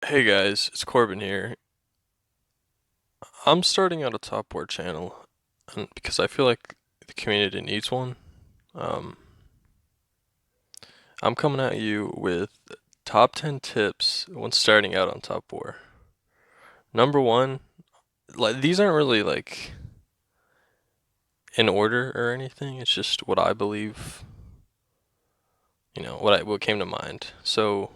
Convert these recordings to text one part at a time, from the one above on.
Hey guys, it's Corbin here. I'm starting out a top war channel and because I feel like the community needs one. Um, I'm coming at you with top 10 tips when starting out on top war. Number one, like these aren't really like in order or anything. It's just what I believe, what came to mind. So,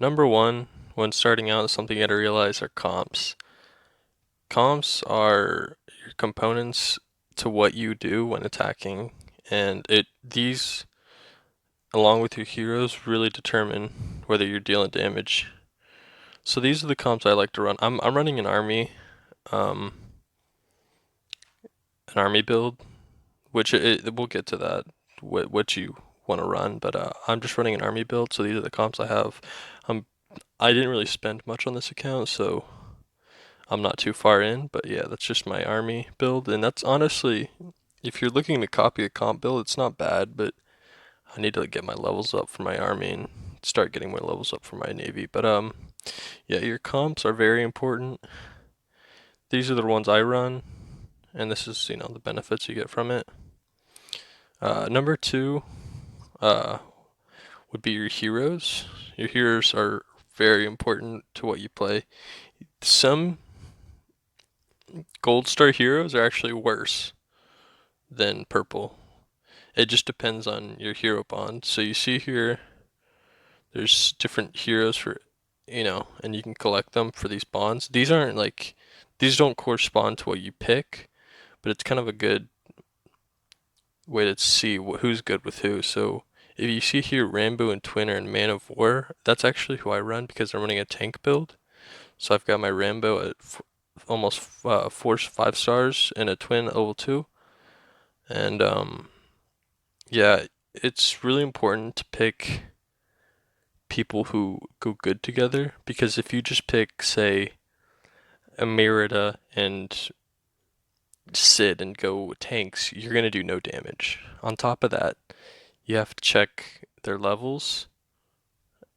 number one, when starting out, something you gotta realize are comps. Comps are your components to what you do when attacking, and these along with your heroes really determine whether you're dealing damage. So these are the comps I like to run. I'm running um an army build, which we'll get to that what you want to run, but I'm just running an army build, so these are the comps I have. I didn't really spend much on this account, so I'm not too far in, but yeah, that's just my army build, and that's honestly, if you're looking to copy a comp build, it's not bad, but I need to like, get my levels up for my army and start getting my levels up for my navy. But yeah, your comps are very important. These are the ones I run, and this is the benefits you get from it. Number two, uh, would be your heroes. Your heroes are very important to what you play. Some gold star heroes are actually worse than purple. It just depends on your hero bond. So you see here, there's different heroes for, and you can collect them for these bonds. These don't correspond to what you pick, but it's kind of a good way to see who's good with who. So if you see here Rambo and Twinner and Man of War, that's actually who I run because I'm running a tank build. So I've got my Rambo at almost 5 stars and a Twin level 2. And yeah, it's really important to pick people who go good together, because if you just pick, say, a Merida and Sid and go tanks, you're gonna do no damage. On top of that, you have to check their levels.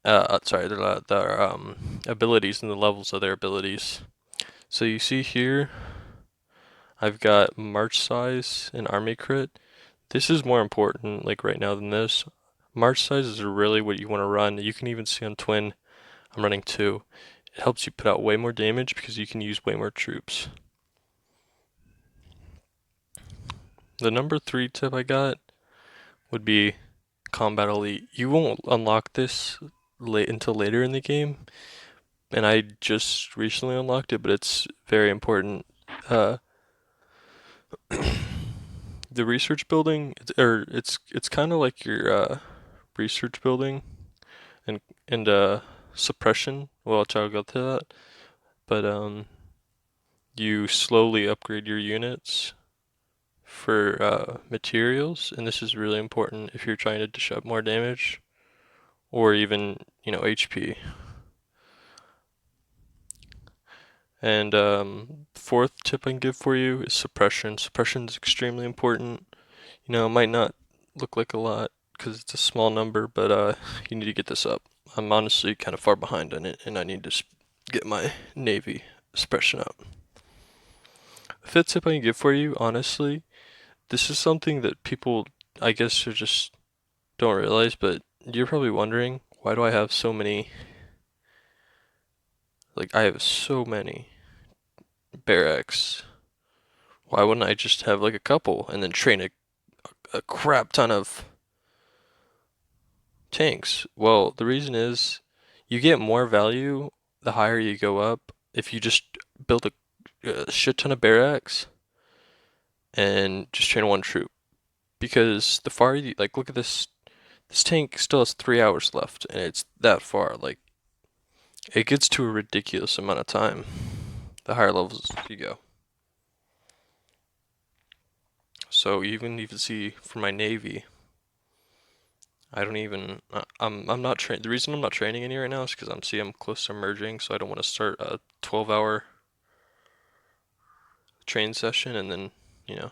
Sorry, their abilities and the levels of their abilities. So you see here, I've got March size and army crit. This is more important, like right now, than this. March size is really what you want to run. You can even see on Twin, I'm running 2. It helps you put out way more damage because you can use way more troops. The number 3 tip I got would be Combat Elite. You won't unlock this until later in the game, and I just recently unlocked it, but it's very important. Uh, the research building, or it's kind of like your research building and suppression. Well, I'll go to that, but you slowly upgrade your units for materials, and this is really important if you're trying to dish up more damage or even HP. And fourth tip I can give for you is suppression. Suppression is extremely important. It might not look like a lot because it's a small number, but you need to get this up. I'm honestly kind of far behind on it, and I need to get my navy suppression up. The fifth tip I can give for you, honestly, this is something that people, I guess, are just don't realize, but you're probably wondering, why do I have so many? Like, I have so many barracks. Why wouldn't I just have like a couple and then train a crap ton of tanks? Well, the reason is you get more value the higher you go up if you just build a shit ton of barracks and just train one troop. Because the far you, like, look at this tank still has 3 hours left and it's that far. Like, it gets to a ridiculous amount of time the higher levels you go. So even see for my navy, I don't even. I'm not train. The reason I'm not training any right now is because I'm close to merging, so I don't want to start a 12-hour train session and then you know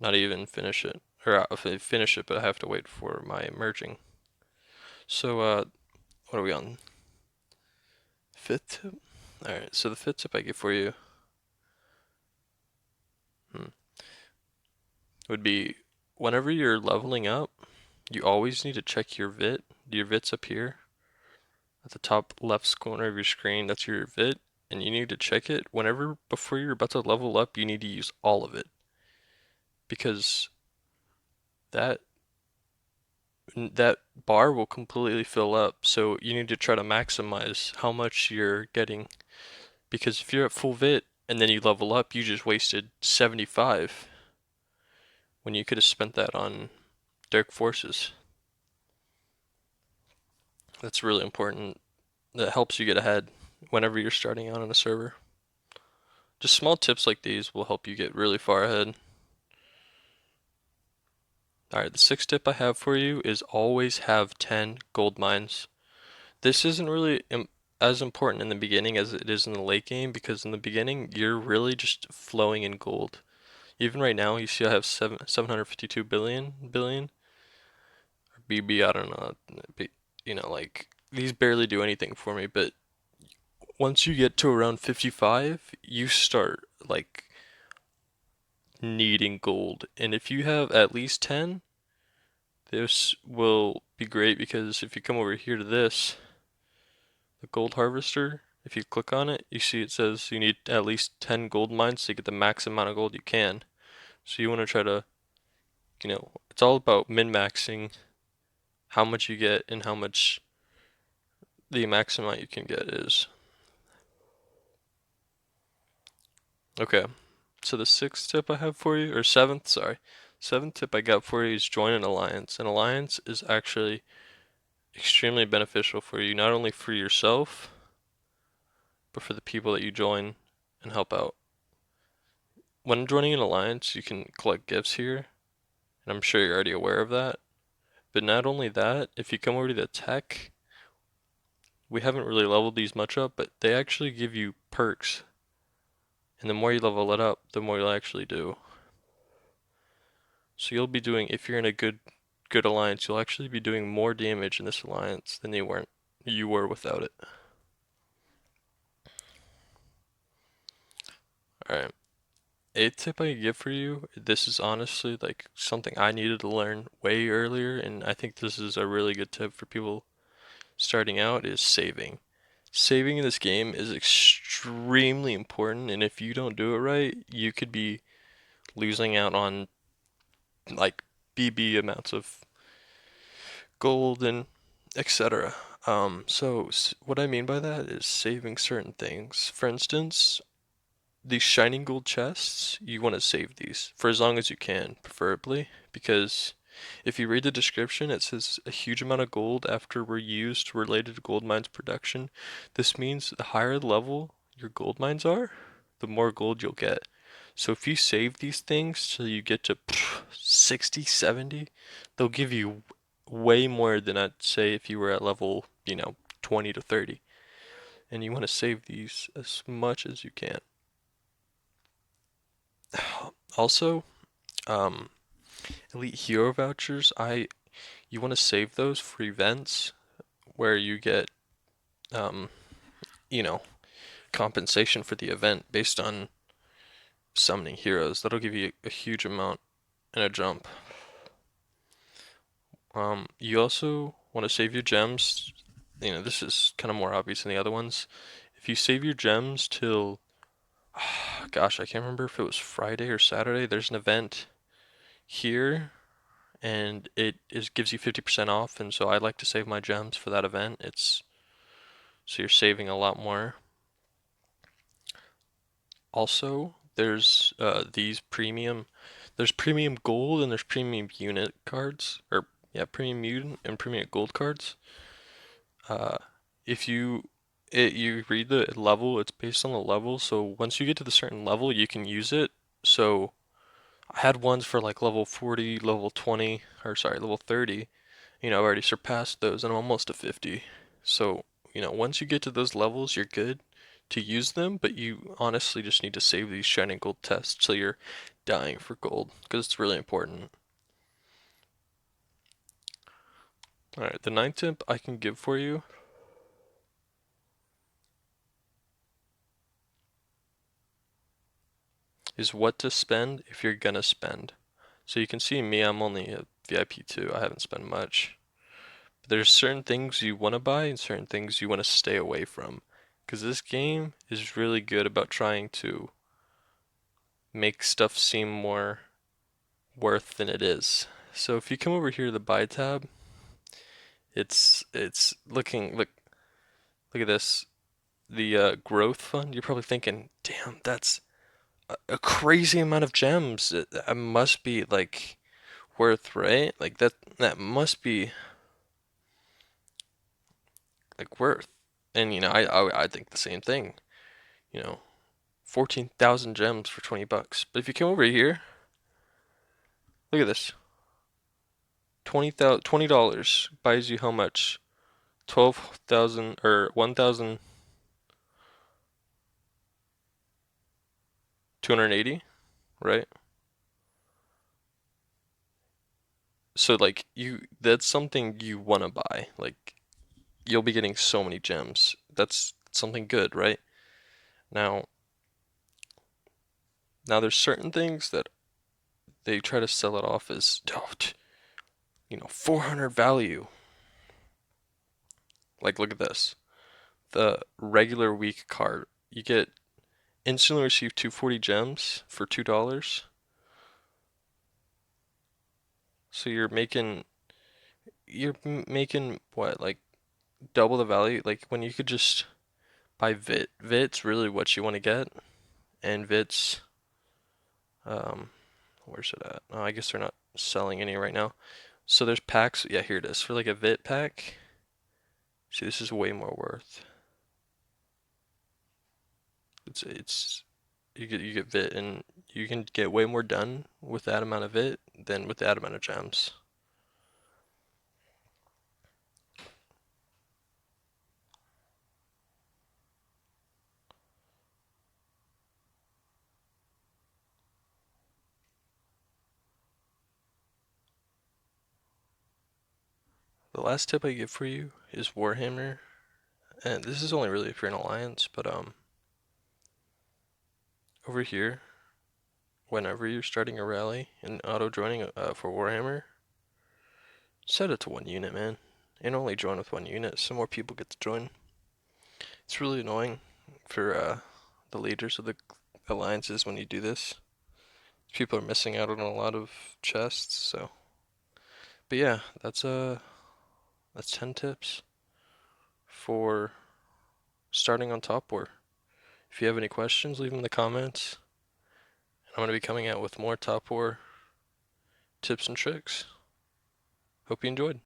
not even finish it, or if I finish it, but I have to wait for my merging. So what are we on? Fifth tip. All right. So the fifth tip I give for you would be whenever you're leveling up, you always need to check your VIT. Your VIT's up here at the top left corner of your screen. That's your VIT, and you need to check it whenever before you're about to level up. You need to use all of it because that that bar will completely fill up. So you need to try to maximize how much you're getting because if you're at full VIT and then you level up, you just wasted 75 when you could have spent that on Dark Forces. That's really important. That helps you get ahead whenever you're starting out on a server. Just small tips like these will help you get really far ahead. Alright, the sixth tip I have for you is always have 10 gold mines. This isn't really as important in the beginning as it is in the late game because in the beginning you're really just flowing in gold. Even right now, you see I have 752 billion, or BB, I don't know, like these barely do anything for me, but once you get to around 55, you start like needing gold. And if you have at least 10, this will be great because if you come over here to this, the gold harvester, if you click on it, you see it says you need at least 10 gold mines to get the max amount of gold you can. So you want to try to, it's all about min-maxing how much you get and how much the max amount you can get is. Okay, so the sixth tip I have for you, or seventh, sorry. Seventh tip I got for you is join an alliance. An alliance is actually extremely beneficial for you, not only for yourself, but for the people that you join and help out. When joining an alliance, you can collect gifts here, and I'm sure you're already aware of that. But not only that, if you come over to the tech, we haven't really leveled these much up, but they actually give you perks. And the more you level it up, the more you'll actually do. So you'll be doing, if you're in a good alliance, you'll actually be doing more damage in this alliance than you were without it. Alright. Eighth tip I could give for you, this is honestly like something I needed to learn way earlier, and I think this is a really good tip for people starting out, is saving. Saving in this game is extremely important, and if you don't do it right, you could be losing out on like BB amounts of gold and etc. So what I mean by that is saving certain things. For instance, these shining gold chests, you want to save these for as long as you can, preferably, because if you read the description, it says a huge amount of gold after we're used related to gold mines production. This means the higher level your gold mines are, the more gold you'll get. So if you save these things till you get to 60, 70, they'll give you way more than I'd say if you were at level, 20 to 30. And you want to save these as much as you can. Also, um, elite hero vouchers, you want to save those for events where you get, um, you know, compensation for the event based on summoning heroes. That'll give you a huge amount and a jump. You also want to save your gems. This is kind of more obvious than the other ones. If you save your gems till, gosh, I can't remember if it was Friday or Saturday, there's an event here and gives you 50% off, and so I like to save my gems for that event. So you're saving a lot more. Also, there's there's premium gold and there's premium unit cards, or yeah, premium unit and premium gold cards. Uh, if you read the level, it's based on the level. So once you get to the certain level, you can use it. So I had ones for like level 40, level 20, or sorry, level 30. I've already surpassed those and I'm almost to 50. So, once you get to those levels, you're good to use them, but you honestly just need to save these shining gold tests so you're dying for gold because it's really important. Alright, the ninth tip I can give for you is what to spend if you're gonna spend. So you can see me, I'm only a VIP 2. I haven't spent much. But there's certain things you want to buy and certain things you want to stay away from. Because this game is really good about trying to make stuff seem more worth than it is. So if you come over here to the buy tab, it's look at this. The growth fund, you're probably thinking, damn, that's a crazy amount of gems. It must be like worth, right? Like that must be like worth. And I think the same thing. You know, 14,000 gems for 20 bucks. But if you come over here, look at this. $20 buys you how much? 12,000 or 1,280, right? So like that's something you want to buy. Like you'll be getting so many gems. That's something good, right? Now, now there's certain things that they try to sell it off as, oh, 400 value. Like look at this. The regular week card. You get instantly receive 240 gems for $2. So you're making what, like double the value? Like when you could just buy Vit. Vit's really what you want to get. And Vit's where's it at? Oh, I guess they're not selling any right now. So there's packs. Yeah, here it is. For like a Vit pack. See, this is way more worth. It's you get Vit and you can get way more done with that amount of Vit than with that amount of gems. The last tip I give for you is Warhammer, and this is only really if you're in Alliance, but over here, whenever you're starting a rally and auto joining for Warhammer, set it to 1 unit, man, and only join with 1 unit so more people get to join. It's really annoying for the leaders of the alliances when you do this. People are missing out on a lot of chests, so. But yeah, that's 10 tips for starting on Top War. If you have any questions, leave them in the comments. I'm going to be coming out with more Top War tips and tricks. Hope you enjoyed.